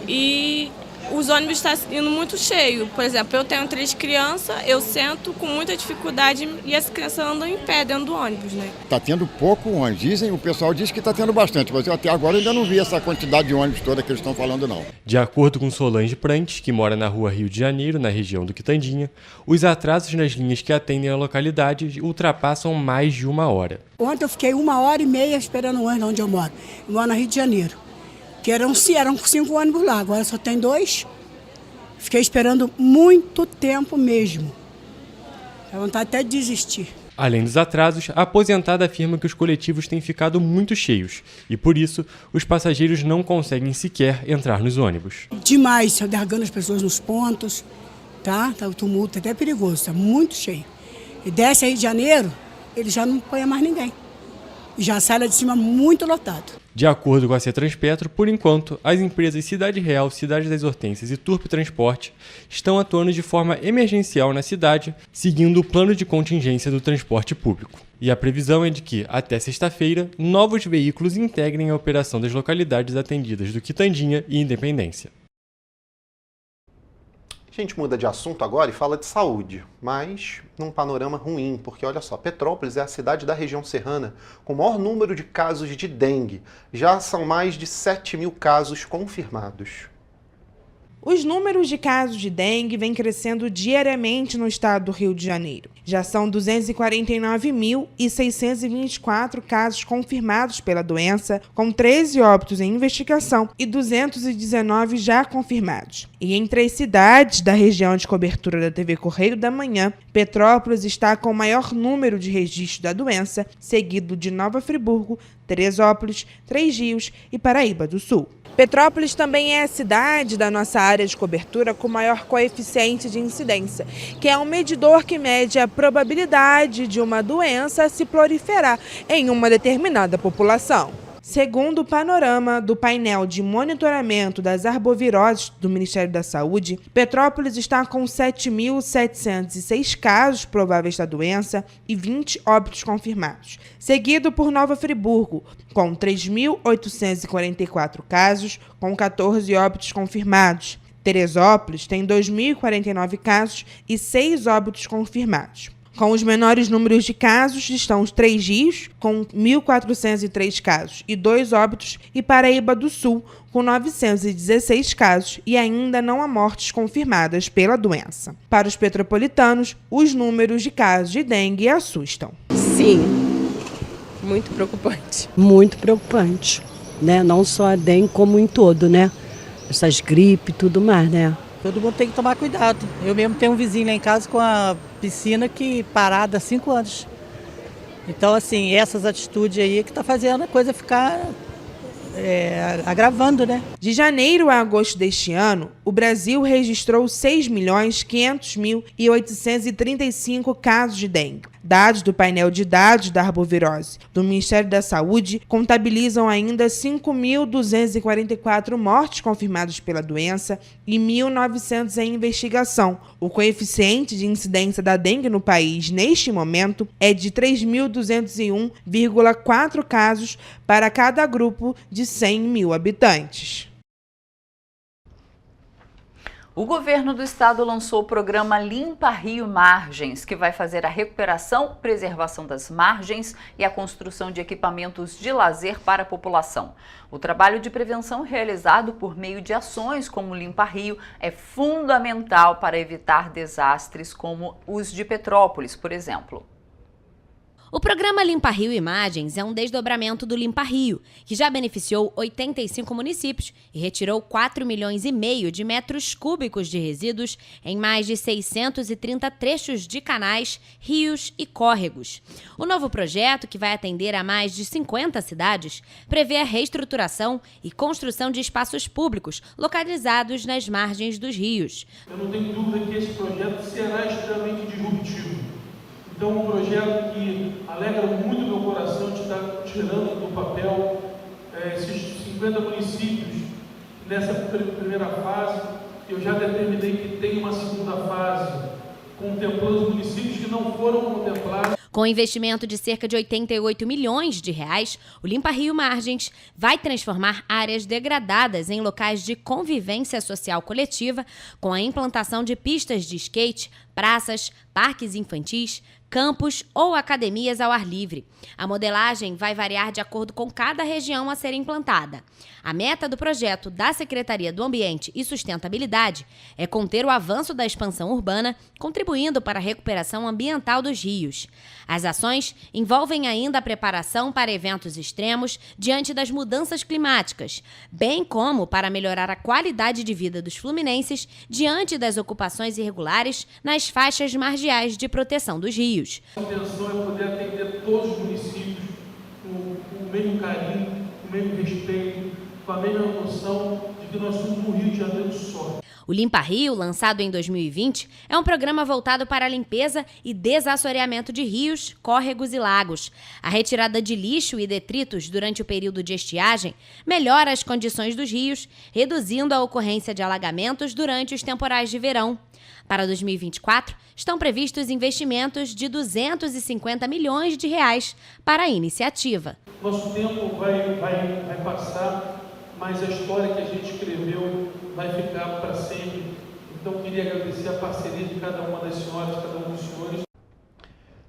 E os ônibus estão indo muito cheios. Por exemplo, eu tenho 3 crianças, eu sento com muita dificuldade e as crianças andam em pé dentro do ônibus, né? Está tendo pouco ônibus. O pessoal diz que está tendo bastante, mas eu até agora ainda não vi essa quantidade de ônibus toda que eles estão falando, não. De acordo com Solange Prantes, que mora na rua Rio de Janeiro, na região do Quitandinha, os atrasos nas linhas que atendem a localidade ultrapassam mais de 1 hora. Ontem eu fiquei 1h30 esperando o ônibus onde eu moro. Eu moro na Rio de Janeiro. Que eram 5 ônibus lá, agora só tem 2. Fiquei esperando muito tempo mesmo. Dá vontade até de desistir. Além dos atrasos, a aposentada afirma que os coletivos têm ficado muito cheios e, por isso, os passageiros não conseguem sequer entrar nos ônibus. Demais, largando as pessoas nos pontos. tá? O tumulto até perigoso, tá muito cheio. E desce aí de Janeiro, ele já não põe mais ninguém. E já sai lá de cima muito lotado. De acordo com a CETRANSPETRO, por enquanto, as empresas Cidade Real, Cidade das Hortênsias e Turp Transporte estão atuando de forma emergencial na cidade, seguindo o plano de contingência do transporte público. E a previsão é de que, até sexta-feira, novos veículos integrem a operação das localidades atendidas do Quitandinha e Independência. A gente muda de assunto agora e fala de saúde, mas num panorama ruim, porque olha só, Petrópolis é a cidade da região serrana com o maior número de casos de dengue. Já são mais de 7.000 casos confirmados. Os números de casos de dengue vêm crescendo diariamente no estado do Rio de Janeiro. Já são 249.624 casos confirmados pela doença, com 13 óbitos em investigação e 219 já confirmados. E entre as cidades da região de cobertura da TV Correio da Manhã, Petrópolis está com o maior número de registros da doença, seguido de Nova Friburgo, Teresópolis, Três Rios e Paraíba do Sul. Petrópolis também é a cidade da nossa área de cobertura com maior coeficiente de incidência, que é um medidor que mede a probabilidade de uma doença se proliferar em uma determinada população. Segundo o panorama do painel de monitoramento das arboviroses do Ministério da Saúde, Petrópolis está com 7.706 casos prováveis da doença e 20 óbitos confirmados, seguido por Nova Friburgo, com 3.844 casos, com 14 óbitos confirmados. Teresópolis tem 2.049 casos e 6 óbitos confirmados. Com os menores números de casos estão os Três Rios, com 1.403 casos e 2 óbitos, e Paraíba do Sul, com 916 casos e ainda não há mortes confirmadas pela doença. Para os petropolitanos, os números de casos de dengue assustam. Sim, muito preocupante. Muito preocupante, né? Não só a dengue, como em todo, né? Essas gripes e tudo mais, né? Todo mundo tem que tomar cuidado. Eu mesmo tenho um vizinho lá em casa com a piscina que parada há 5 anos. Então, assim, essas atitudes aí que tá fazendo a coisa ficar agravando, né? De janeiro a agosto deste ano, o Brasil registrou 6.500.835 casos de dengue. Dados do painel de dados da arbovirose do Ministério da Saúde contabilizam ainda 5.244 mortes confirmadas pela doença e 1.900 em investigação. O coeficiente de incidência da dengue no país, neste momento, é de 3.201,4 casos para cada grupo de 100 mil habitantes. O governo do estado lançou o programa Limpa Rio Margens, que vai fazer a recuperação, preservação das margens e a construção de equipamentos de lazer para a população. O trabalho de prevenção realizado por meio de ações como Limpa Rio é fundamental para evitar desastres como os de Petrópolis, por exemplo. O programa Limpa Rio Imagens é um desdobramento do Limpa Rio, que já beneficiou 85 municípios e retirou 4,5 milhões de metros cúbicos de resíduos em mais de 630 trechos de canais, rios e córregos. O novo projeto, que vai atender a mais de 50 cidades, prevê a reestruturação e construção de espaços públicos localizados nas margens dos rios. Eu não tenho dúvida que esse projeto será extremamente disruptivo. Então, um projeto que alegra muito meu coração de estar tirando do papel esses 50 municípios nessa primeira fase. Eu já determinei que tem uma segunda fase, contemplando os municípios que não foram contemplados. Com investimento de cerca de 88 milhões de reais, o Limpa Rio Margens vai transformar áreas degradadas em locais de convivência social coletiva, com a implantação de pistas de skate, praças, parques infantis, campos ou academias ao ar livre. A modelagem vai variar de acordo com cada região a ser implantada. A meta do projeto da Secretaria do Ambiente e Sustentabilidade é conter o avanço da expansão urbana, contribuindo para a recuperação ambiental dos rios. As ações envolvem ainda a preparação para eventos extremos diante das mudanças climáticas, bem como para melhorar a qualidade de vida dos fluminenses diante das ocupações irregulares nas faixas margiais de proteção dos rios. A intenção é poder atender todos os municípios com o mesmo carinho, com o mesmo respeito, com a mesma noção de que nós somos um Rio de Janeiro só. O Limpa Rio, lançado em 2020, é um programa voltado para a limpeza e desassoreamento de rios, córregos e lagos. A retirada de lixo e detritos durante o período de estiagem melhora as condições dos rios, reduzindo a ocorrência de alagamentos durante os temporais de verão. Para 2024, estão previstos investimentos de R$ 250 milhões para a iniciativa. Nosso tempo vai passar, mas a história que a gente escreveu vai ficar para sempre. Então, queria agradecer a parceria de cada uma das senhoras, cada um dos senhores.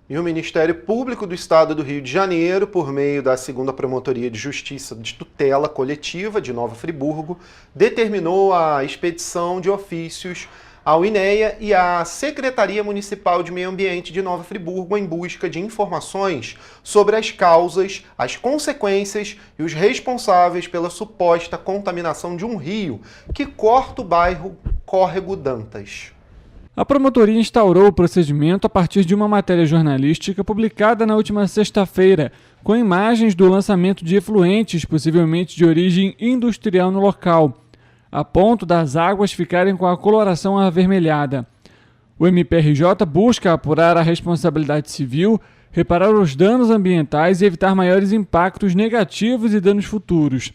E o Ministério Público do Estado do Rio de Janeiro, por meio da 2ª Promotoria de Justiça de Tutela Coletiva de Nova Friburgo, determinou a expedição de ofícios ao INEA e à Secretaria Municipal de Meio Ambiente de Nova Friburgo em busca de informações sobre as causas, as consequências e os responsáveis pela suposta contaminação de um rio que corta o bairro Córrego Dantas. A promotoria instaurou o procedimento a partir de uma matéria jornalística publicada na última sexta-feira, com imagens do lançamento de efluentes, possivelmente de origem industrial no local, a ponto das águas ficarem com a coloração avermelhada. O MPRJ busca apurar a responsabilidade civil, reparar os danos ambientais e evitar maiores impactos negativos e danos futuros.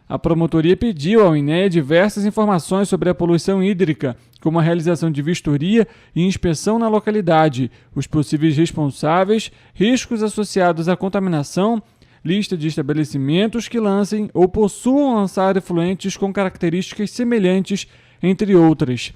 A promotoria pediu ao INEA diversas informações sobre a poluição hídrica, como a realização de vistoria e inspeção na localidade, os possíveis responsáveis, riscos associados à contaminação, lista de estabelecimentos que lancem ou possuam lançar efluentes com características semelhantes, entre outras.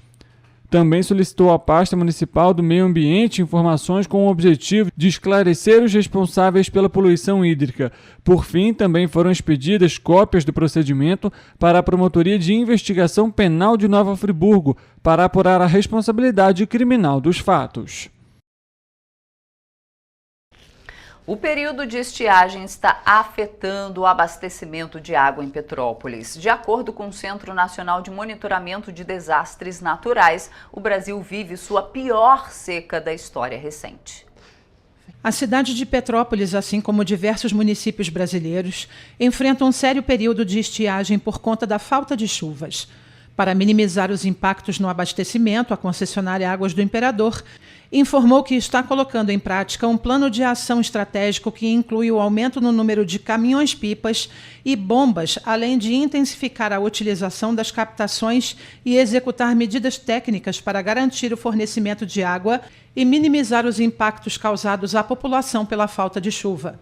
Também solicitou à pasta municipal do meio ambiente informações com o objetivo de esclarecer os responsáveis pela poluição hídrica. Por fim, também foram expedidas cópias do procedimento para a Promotoria de Investigação Penal de Nova Friburgo para apurar a responsabilidade criminal dos fatos. O período de estiagem está afetando o abastecimento de água em Petrópolis. De acordo com o Centro Nacional de Monitoramento de Desastres Naturais, o Brasil vive sua pior seca da história recente. A cidade de Petrópolis, assim como diversos municípios brasileiros, enfrentam um sério período de estiagem por conta da falta de chuvas. Para minimizar os impactos no abastecimento, a concessionária Águas do Imperador informou que está colocando em prática um plano de ação estratégico que inclui o aumento no número de caminhões-pipas e bombas, além de intensificar a utilização das captações e executar medidas técnicas para garantir o fornecimento de água e minimizar os impactos causados à população pela falta de chuva.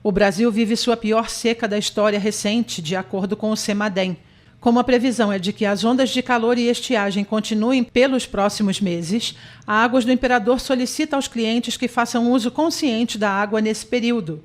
O Brasil vive sua pior seca da história recente, de acordo com o CEMADEM. Como a previsão é de que as ondas de calor e estiagem continuem pelos próximos meses, a Águas do Imperador solicita aos clientes que façam uso consciente da água nesse período.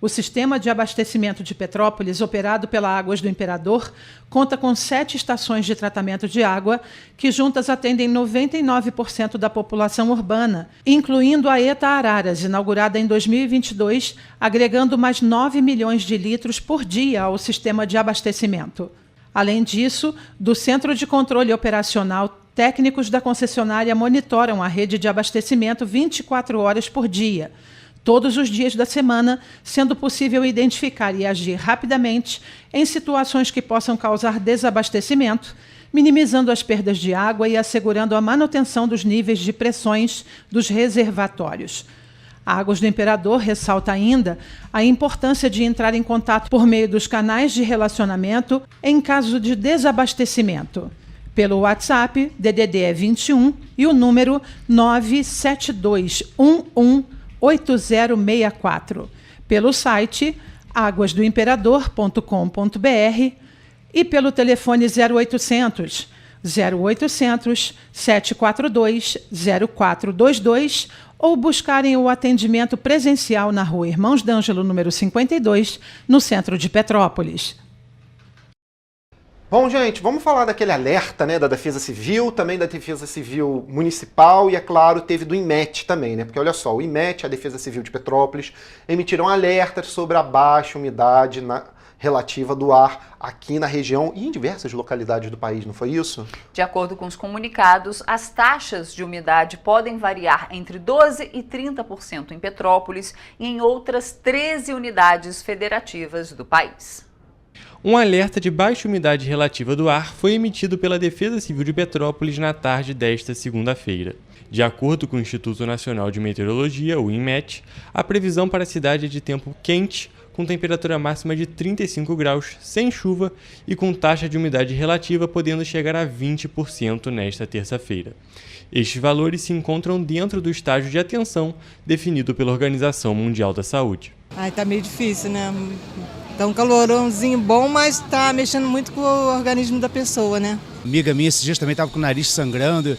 O sistema de abastecimento de Petrópolis, operado pela Águas do Imperador, conta com 7 estações de tratamento de água, que juntas atendem 99% da população urbana, incluindo a ETA Araras, inaugurada em 2022, agregando mais 9 milhões de litros por dia ao sistema de abastecimento. Além disso, do Centro de Controle Operacional, técnicos da concessionária monitoram a rede de abastecimento 24 horas por dia, todos os dias da semana, sendo possível identificar e agir rapidamente em situações que possam causar desabastecimento, minimizando as perdas de água e assegurando a manutenção dos níveis de pressões dos reservatórios. A Águas do Imperador ressalta ainda a importância de entrar em contato por meio dos canais de relacionamento em caso de desabastecimento. Pelo WhatsApp, DDD é 21 e o número 972118064. Pelo site aguasdoimperador.com.br e pelo telefone 0800 742 0422 ou buscarem o atendimento presencial na Rua Irmãos D'Ângelo, número 52, no centro de Petrópolis. Bom, gente, vamos falar daquele alerta, né, da Defesa Civil, também da Defesa Civil Municipal e, é claro, teve do IMET também, né? Porque, olha só, o IMET e a Defesa Civil de Petrópolis emitiram alertas sobre a baixa umidade relativa do ar aqui na região e em diversas localidades do país, não foi isso? De acordo com os comunicados, as taxas de umidade podem variar entre 12% e 30% em Petrópolis e em outras 13 unidades federativas do país. Um alerta de baixa umidade relativa do ar foi emitido pela Defesa Civil de Petrópolis na tarde desta segunda-feira. De acordo com o Instituto Nacional de Meteorologia, o INMET, a previsão para a cidade é de tempo quente, com temperatura máxima de 35 graus, sem chuva e com taxa de umidade relativa podendo chegar a 20% nesta terça-feira. Estes valores se encontram dentro do estágio de atenção definido pela Organização Mundial da Saúde. Ai, tá meio difícil, né? Tá um calorãozinho bom, mas tá mexendo muito com o organismo da pessoa, né? Amiga minha esses dias também tava com o nariz sangrando,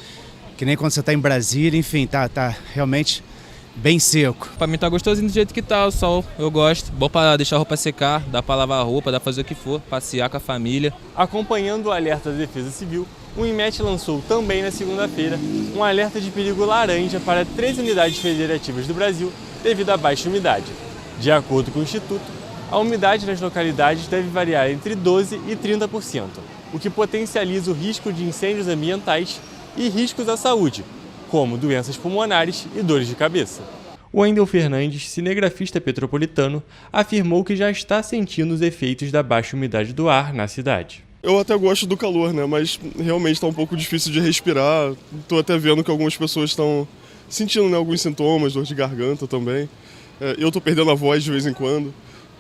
que nem quando você tá em Brasília, enfim, tá realmente bem seco. Pra mim tá gostosinho do jeito que tá, o sol, eu gosto. Bom pra deixar a roupa secar, dá pra lavar a roupa, dá pra fazer o que for, passear com a família. Acompanhando o alerta da Defesa Civil, o INMET lançou também na segunda-feira um alerta de perigo laranja para 3 unidades federativas do Brasil devido à baixa umidade. De acordo com o Instituto, a umidade nas localidades deve variar entre 12% e 30%, o que potencializa o risco de incêndios ambientais e riscos à saúde, como doenças pulmonares e dores de cabeça. O Wendel Fernandes, cinegrafista petropolitano, afirmou que já está sentindo os efeitos da baixa umidade do ar na cidade. Eu até gosto do calor, né? Mas realmente está um pouco difícil de respirar. Estou até vendo que algumas pessoas estão sentindo, né, alguns sintomas, dor de garganta também. Eu estou perdendo a voz de vez em quando.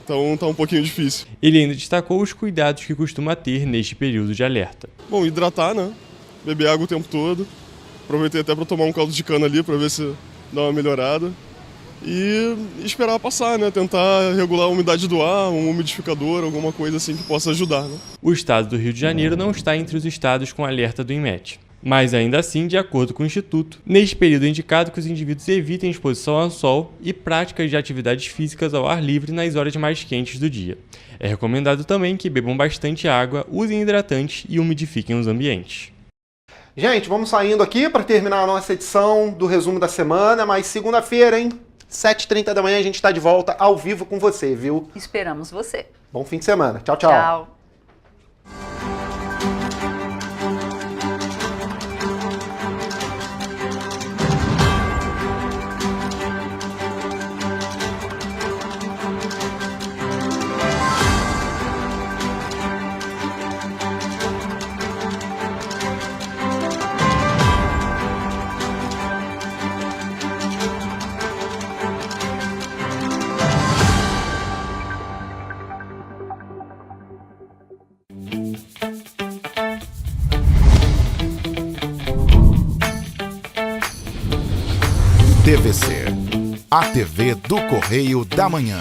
Então tá um pouquinho difícil. Ele ainda destacou os cuidados que costuma ter neste período de alerta. Bom, hidratar, né? Beber água o tempo todo. Aproveitei até para tomar um caldo de cana ali para ver se dá uma melhorada. E esperar passar, né? Tentar regular a umidade do ar, um umidificador, alguma coisa assim que possa ajudar, né? O estado do Rio de Janeiro não está entre os estados com alerta do INMET. Mas ainda assim, de acordo com o Instituto, neste período é indicado que os indivíduos evitem exposição ao sol e práticas de atividades físicas ao ar livre nas horas mais quentes do dia. É recomendado também que bebam bastante água, usem hidratantes e umidifiquem os ambientes. Gente, vamos saindo aqui para terminar a nossa edição do resumo da semana, mas segunda-feira, hein? 7h30 da manhã a gente está de volta ao vivo com você, viu? Esperamos você. Bom fim de semana. Tchau, tchau. Tchau. TVC, a TV do Correio da Manhã.